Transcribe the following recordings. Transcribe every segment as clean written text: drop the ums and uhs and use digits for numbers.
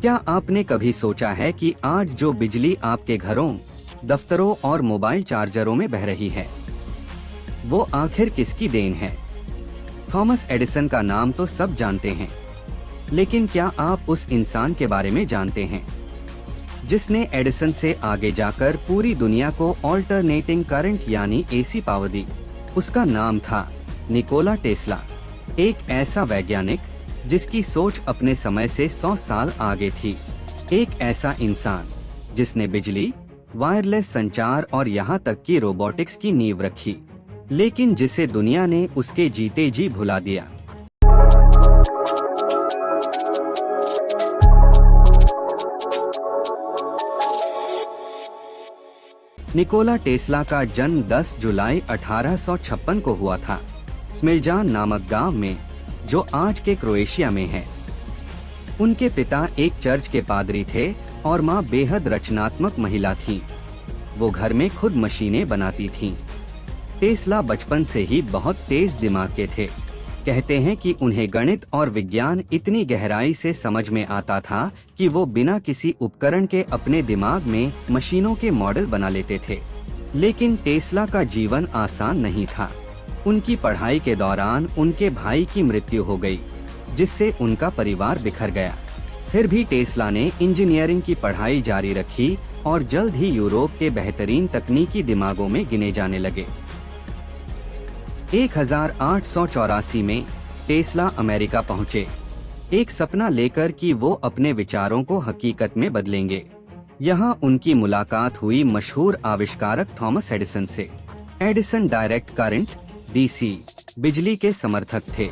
क्या आपने कभी सोचा है कि आज जो बिजली आपके घरों, दफ्तरों और मोबाइल चार्जरों में बह रही है, वो आखिर किसकी देन है? थॉमस एडिसन का नाम तो सब जानते हैं, लेकिन क्या आप उस इंसान के बारे में जानते हैं जिसने एडिसन से आगे जाकर पूरी दुनिया को ऑल्टरनेटिंग करंट यानी एसी पावर दी? उसका नाम था निकोला टेस्ला, एक ऐसा वैज्ञानिक जिसकी सोच अपने समय से 100 साल आगे थी। एक ऐसा इंसान जिसने बिजली, वायरलेस संचार और यहाँ तक कि रोबोटिक्स की नींव रखी, लेकिन जिसे दुनिया ने उसके जीते जी भुला दिया। निकोला टेस्ला का जन्म 10 जुलाई 1856 को हुआ था, स्मिल्जान नामक गांव में, जो आज के क्रोएशिया में है। उनके पिता एक चर्च के पादरी थे और माँ बेहद रचनात्मक महिला थीं। वो घर में खुद मशीनें बनाती थीं। टेस्ला बचपन से ही बहुत तेज दिमाग के थे। कहते हैं कि उन्हें गणित और विज्ञान इतनी गहराई से समझ में आता था कि वो बिना किसी उपकरण के अपने दिमाग में मशीनों के मॉडल बना लेते थे। लेकिन टेस्ला का जीवन आसान नहीं था। उनकी पढ़ाई के दौरान उनके भाई की मृत्यु हो गई, जिससे उनका परिवार बिखर गया। फिर भी टेस्ला ने इंजीनियरिंग की पढ़ाई जारी रखी और जल्द ही यूरोप के बेहतरीन तकनीकी दिमागों में गिने जाने लगे। 1884 में टेस्ला अमेरिका पहुंचे, एक सपना लेकर कि वो अपने विचारों को हकीकत में बदलेंगे। यहाँ उनकी मुलाकात हुई मशहूर आविष्कारक थॉमस एडिसन से। एडिसन डायरेक्ट करंट डीसी बिजली के समर्थक थे,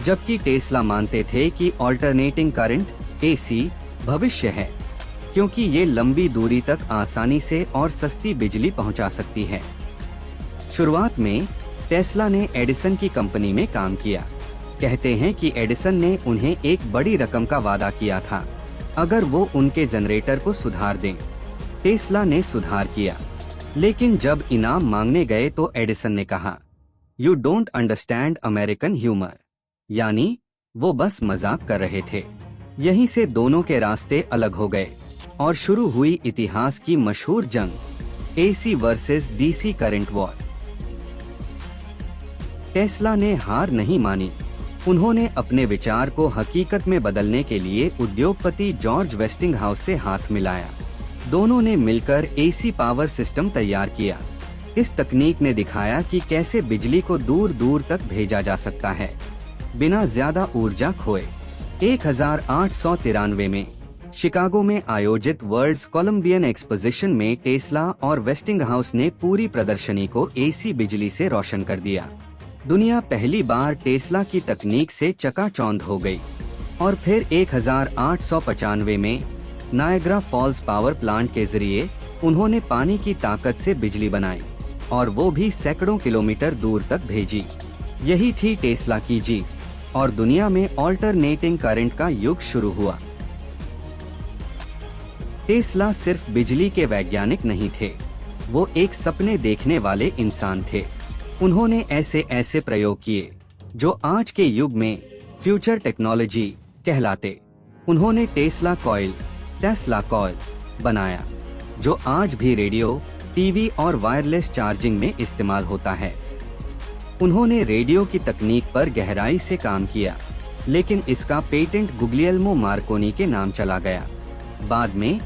जबकि टेस्ला मानते थे कि ऑल्टरनेटिंग करंट एसी भविष्य है, क्योंकि ये लंबी दूरी तक आसानी से और सस्ती बिजली पहुंचा सकती है। शुरुआत में टेस्ला ने एडिसन की कंपनी में काम किया। कहते हैं कि एडिसन ने उन्हें एक बड़ी रकम का वादा किया था अगर वो उनके जनरेटर को सुधार दें। टेस्ला ने सुधार किया, लेकिन जब इनाम मांगने गए तो एडिसन ने कहा, "You don't understand American humor", यानी वो बस मजाक कर रहे थे। यहीं से दोनों के रास्ते अलग हो गए और शुरू हुई इतिहास की मशहूर जंग, AC versus DC current war. Tesla ने हार नहीं मानी। उन्होंने अपने विचार को हकीकत में बदलने के लिए उद्योगपति जॉर्ज वेस्टिंगहाउस से हाथ मिलाया। दोनों ने मिलकर एसी पावर सिस्टम तैयार किया। इस तकनीक ने दिखाया कि कैसे बिजली को दूर दूर तक भेजा जा सकता है, बिना ज्यादा ऊर्जा खोए। 1893 में शिकागो में आयोजित वर्ल्ड्स कोलंबियन एक्सपोजिशन में टेस्ला और वेस्टिंगहाउस ने पूरी प्रदर्शनी को एसी बिजली से रोशन कर दिया। दुनिया पहली बार टेस्ला की तकनीक से चकाचौंध हो गई। और फिर 1895 में नायग्रा फॉल्स पावर प्लांट के जरिए उन्होंने पानी की ताकत से बिजली बनाई, और वो भी सैकड़ों किलोमीटर दूर तक भेजी। यही थी टेस्ला की जीत और दुनिया में ऑल्टरनेटिंग करंट का युग शुरू हुआ। टेस्ला सिर्फ बिजली के वैज्ञानिक नहीं थे, वो एक सपने देखने वाले इंसान थे। उन्होंने ऐसे ऐसे प्रयोग किए जो आज के युग में फ्यूचर टेक्नोलॉजी कहलाते। उन्होंने टेस्ला कॉइल बनाया, जो आज भी रेडियो, टीवी और वायरलेस चार्जिंग में इस्तेमाल होता है। उन्होंने रेडियो की तकनीक पर गहराई से काम किया, लेकिन इसका पेटेंट गुग्लियल्मो मार्कोनी के नाम चला गया। बाद में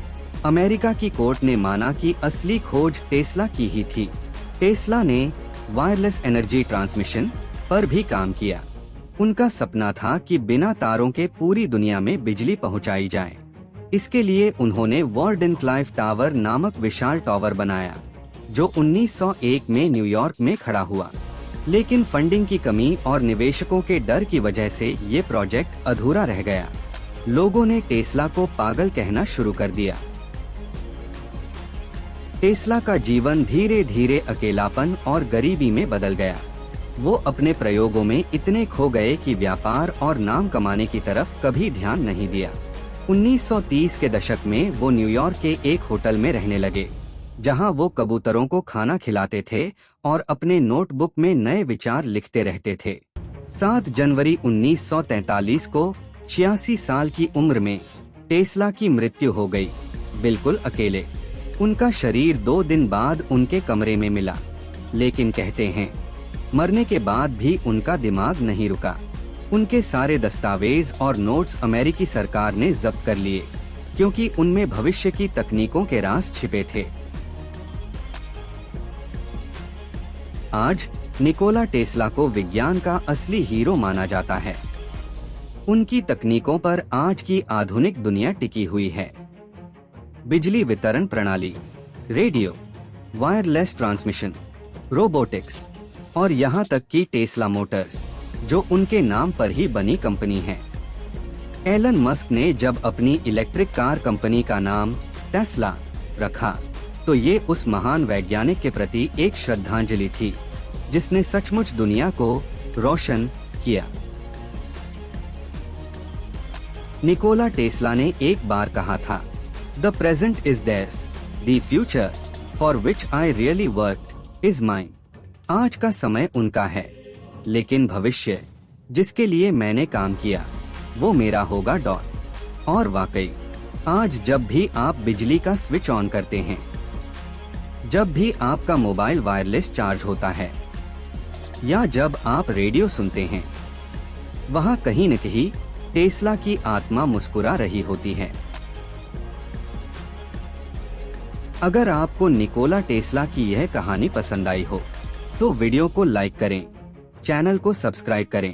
अमेरिका की कोर्ट ने माना कि असली खोज टेस्ला की ही थी। टेस्ला ने वायरलेस एनर्जी ट्रांसमिशन पर भी काम किया। उनका सपना था कि बिना तारों के पूरी दुनिया में बिजली पहुंचाई जाए। इसके लिए उन्होंने वार्डेनक्लाइफ टावर नामक विशाल टावर बनाया, जो 1901 में न्यूयॉर्क में खड़ा हुआ। लेकिन फंडिंग की कमी और निवेशकों के डर की वजह से ये प्रोजेक्ट अधूरा रह गया। लोगों ने टेस्ला को पागल कहना शुरू कर दिया। टेस्ला का जीवन धीरे धीरे अकेलापन और गरीबी में बदल गया। वो अपने प्रयोगों में इतने खो गए कि व्यापार और नाम कमाने की तरफ कभी ध्यान नहीं दिया। 1930 के दशक में वो न्यूयॉर्क के एक होटल में रहने लगे, जहां वो कबूतरों को खाना खिलाते थे और अपने नोटबुक में नए विचार लिखते रहते थे। 7 जनवरी 1943 को 86 साल की उम्र में टेस्ला की मृत्यु हो गई, बिल्कुल अकेले। उनका शरीर 2 दिन बाद उनके कमरे में मिला, लेकिन कहते हैं मरने के बाद भी उनका दिमाग नहीं रुका। उनके सारे दस्तावेज और नोट्स अमेरिकी सरकार ने जब्त कर लिए, क्योंकि उनमें भविष्य की तकनीकों के राज छिपे थे। आज निकोला टेस्ला को विज्ञान का असली हीरो माना जाता है। उनकी तकनीकों पर आज की आधुनिक दुनिया टिकी हुई है। बिजली वितरण प्रणाली, रेडियो, वायरलेस ट्रांसमिशन, रोबोटिक्स और यहाँ तक कि टेस्ला मोटर्स, जो उनके नाम पर ही बनी कंपनी है। एलन मस्क ने जब अपनी इलेक्ट्रिक कार कंपनी का नाम टेस्ला रखा, तो ये उस महान वैज्ञानिक के प्रति एक श्रद्धांजलि थी, जिसने सचमुच दुनिया को रोशन किया। निकोला टेस्ला ने एक बार कहा था, the present is theirs, the future for which I really worked is mine. आज का समय उनका है, लेकिन भविष्य जिसके लिए मैंने काम किया वो मेरा होगा डॉट। और वाकई आज जब भी आप बिजली का स्विच ऑन करते हैं, जब भी आपका मोबाइल वायरलेस चार्ज होता है, या जब आप रेडियो सुनते हैं, वहाँ कहीं न कहीं टेस्ला की आत्मा मुस्कुरा रही होती है। अगर आपको निकोला टेस्ला की यह कहानी पसंद आई हो, तो वीडियो को लाइक करें, चैनल को सब्सक्राइब करें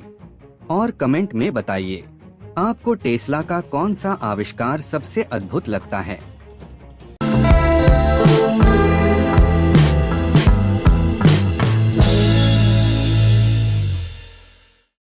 और कमेंट में बताइए आपको टेस्ला का कौन सा आविष्कार सबसे अद्भुत लगता है।